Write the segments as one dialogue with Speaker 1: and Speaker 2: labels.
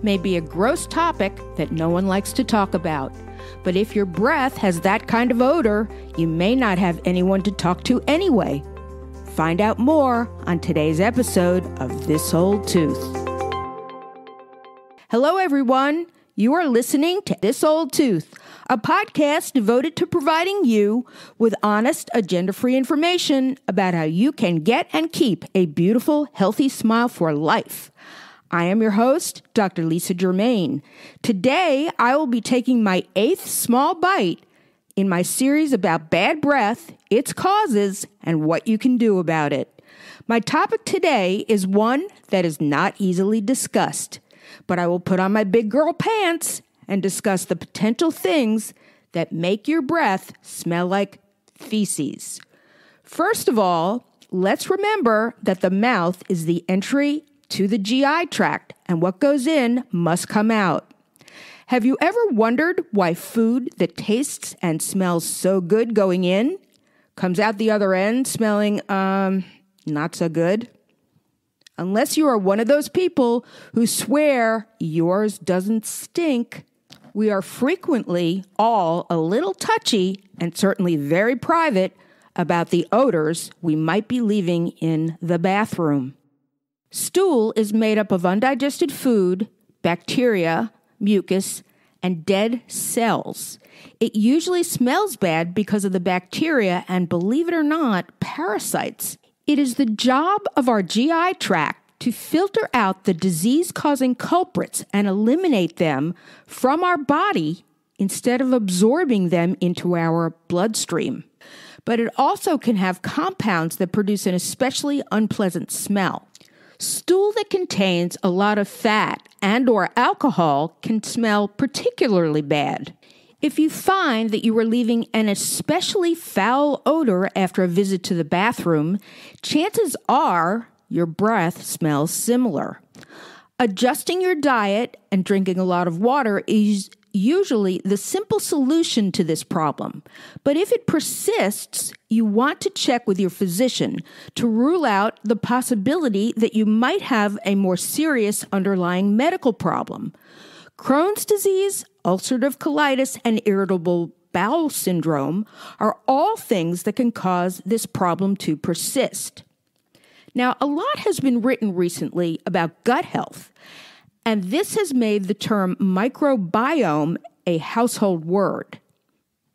Speaker 1: may be a gross topic that no one likes to talk about. But if your breath has that kind of odor, you may not have anyone to talk to anyway. Find out more on today's episode of This Old Tooth. Hello, everyone. You are listening to This Old Tooth, a podcast devoted to providing you with honest, agenda-free information about how you can get and keep a beautiful, healthy smile for life. I am your host, Dr. Lisa Germain. Today, I will be taking my 8th small bite in my series about bad breath, its causes, and what you can do about it. My topic today is one that is not easily discussed, but I will put on my big girl pants and discuss the potential things that make your breath smell like feces. First of all, let's remember that the mouth is the entry to the GI tract, and what goes in must come out. Have you ever wondered why food that tastes and smells so good going in comes out the other end smelling, not so good? Unless you are one of those people who swear yours doesn't stink, we are frequently all a little touchy and certainly very private about the odors we might be leaving in the bathroom. Stool is made up of undigested food, bacteria, mucus, and dead cells. It usually smells bad because of the bacteria and, believe it or not, parasites. It is the job of our GI tract to filter out the disease-causing culprits and eliminate them from our body instead of absorbing them into our bloodstream. But it also can have compounds that produce an especially unpleasant smell. Stool that contains a lot of fat and/or alcohol can smell particularly bad. If you find that you are leaving an especially foul odor after a visit to the bathroom, chances are your breath smells similar. Adjusting your diet and drinking a lot of water is usually the simple solution to this problem. But if it persists, you want to check with your physician to rule out the possibility that you might have a more serious underlying medical problem. Crohn's disease, ulcerative colitis, and irritable bowel syndrome are all things that can cause this problem to persist. Now, a lot has been written recently about gut health, and this has made the term microbiome a household word.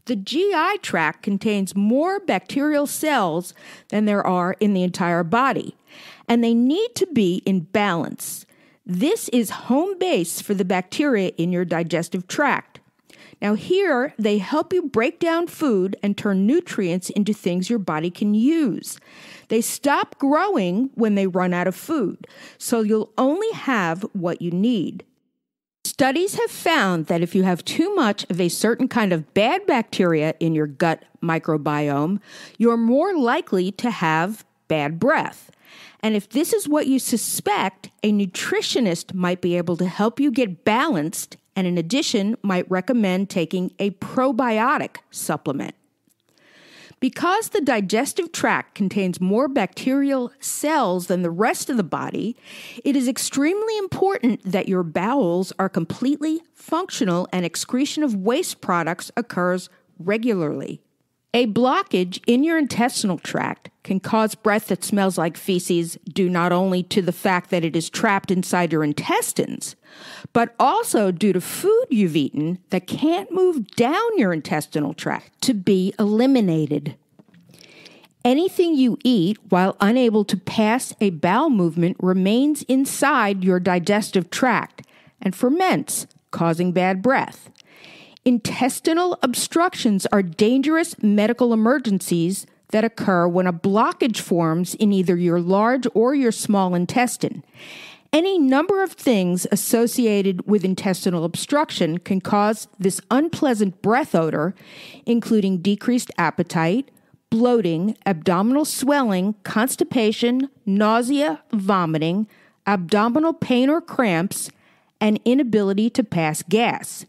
Speaker 1: The GI tract contains more bacterial cells than there are in the entire body, and they need to be in balance. This is home base for the bacteria in your digestive tract. Now here, they help you break down food and turn nutrients into things your body can use. They stop growing when they run out of food, so you'll only have what you need. Studies have found that if you have too much of a certain kind of bad bacteria in your gut microbiome, you're more likely to have bad breath. And if this is what you suspect, a nutritionist might be able to help you get balanced and in addition might recommend taking a probiotic supplement. Because the digestive tract contains more bacterial cells than the rest of the body, it is extremely important that your bowels are completely functional and excretion of waste products occurs regularly. A blockage in your intestinal tract can cause breath that smells like feces due not only to the fact that it is trapped inside your intestines, but also due to food you've eaten that can't move down your intestinal tract to be eliminated. Anything you eat while unable to pass a bowel movement remains inside your digestive tract and ferments, causing bad breath. Intestinal obstructions are dangerous medical emergencies that occur when a blockage forms in either your large or your small intestine. Any number of things associated with intestinal obstruction can cause this unpleasant breath odor, including decreased appetite, bloating, abdominal swelling, constipation, nausea, vomiting, abdominal pain or cramps, and inability to pass gas.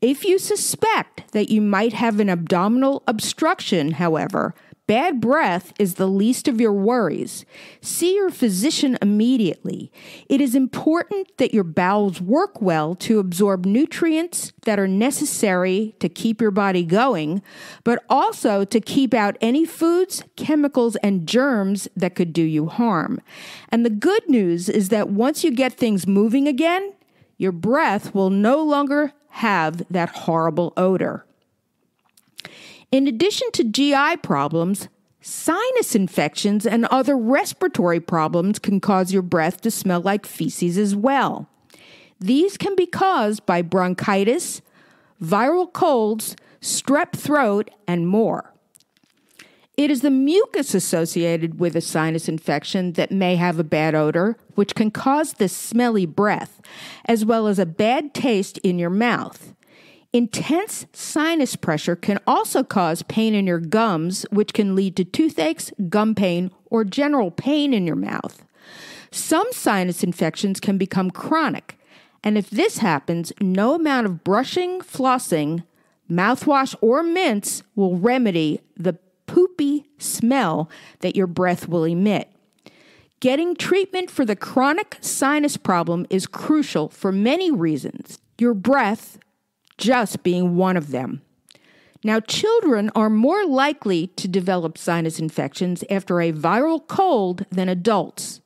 Speaker 1: If you suspect that you might have an abdominal obstruction, however, Bad breath is the least of your worries. See your physician immediately. It is important that your bowels work well to absorb nutrients that are necessary to keep your body going, but also to keep out any foods, chemicals, and germs that could do you harm. And the good news is that once you get things moving again, your breath will no longer have that horrible odor. In addition to GI problems, sinus infections and other respiratory problems can cause your breath to smell like feces as well. These can be caused by bronchitis, viral colds, strep throat, and more. It is the mucus associated with a sinus infection that may have a bad odor, which can cause this smelly breath, as well as a bad taste in your mouth. Intense sinus pressure can also cause pain in your gums, which can lead to toothaches, gum pain, or general pain in your mouth. Some sinus infections can become chronic, and if this happens, no amount of brushing, flossing, mouthwash, or mints will remedy the poopy smell that your breath will emit. Getting treatment for the chronic sinus problem is crucial for many reasons. Your breath just being one of them. Now, children are more likely to develop sinus infections after a viral cold than adults.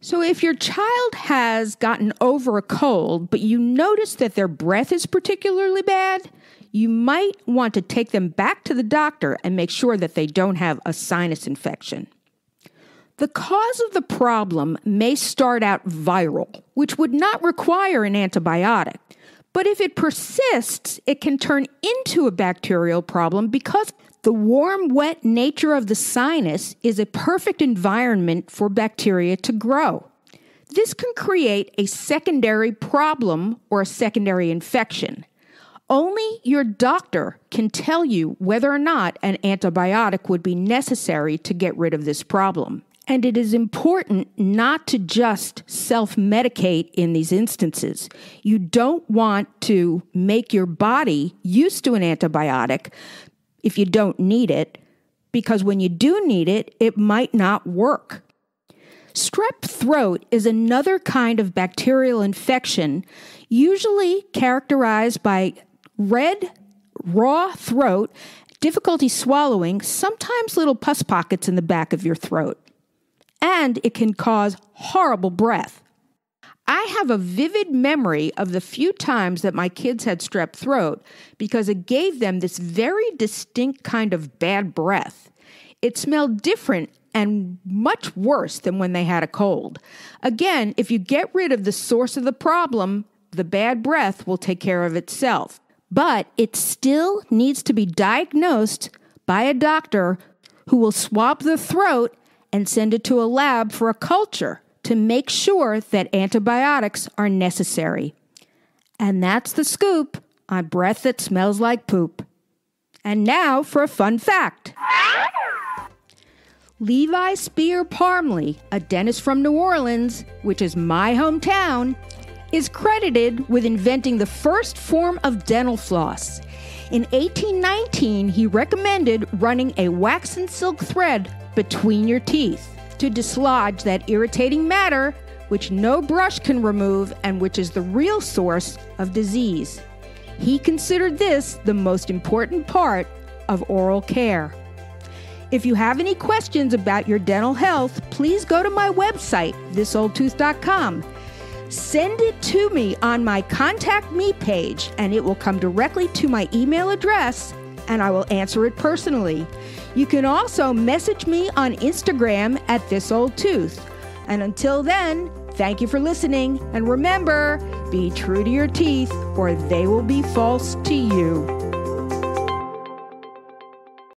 Speaker 1: So if your child has gotten over a cold, but you notice that their breath is particularly bad, you might want to take them back to the doctor and make sure that they don't have a sinus infection. The cause of the problem may start out viral, which would not require an antibiotic. But if it persists, it can turn into a bacterial problem because the warm, wet nature of the sinus is a perfect environment for bacteria to grow. This can create a secondary problem or a secondary infection. Only your doctor can tell you whether or not an antibiotic would be necessary to get rid of this problem. And it is important not to just self-medicate in these instances. You don't want to make your body used to an antibiotic if you don't need it, because when you do need it, it might not work. Strep throat is another kind of bacterial infection, usually characterized by red, raw throat, difficulty swallowing, sometimes little pus pockets in the back of your throat. And it can cause horrible breath. I have a vivid memory of the few times that my kids had strep throat because it gave them this very distinct kind of bad breath. It smelled different and much worse than when they had a cold. Again, if you get rid of the source of the problem, the bad breath will take care of itself. But it still needs to be diagnosed by a doctor who will swab the throat and send it to a lab for a culture to make sure that antibiotics are necessary. And that's the scoop on breath that smells like poop. And now for a fun fact. Levi Spear Parmley, a dentist from New Orleans, which is my hometown, is credited with inventing the first form of dental floss. In 1819, he recommended running a wax and silk thread between your teeth to dislodge that irritating matter which no brush can remove and which is the real source of disease. He considered this the most important part of oral care. If you have any questions about your dental health, please go to my website, thisoldtooth.com. Send it to me on my Contact Me page, and it will come directly to my email address, and I will answer it personally. You can also message me on Instagram at thisoldtooth. And until then, thank you for listening, and remember, be true to your teeth, or they will be false to you.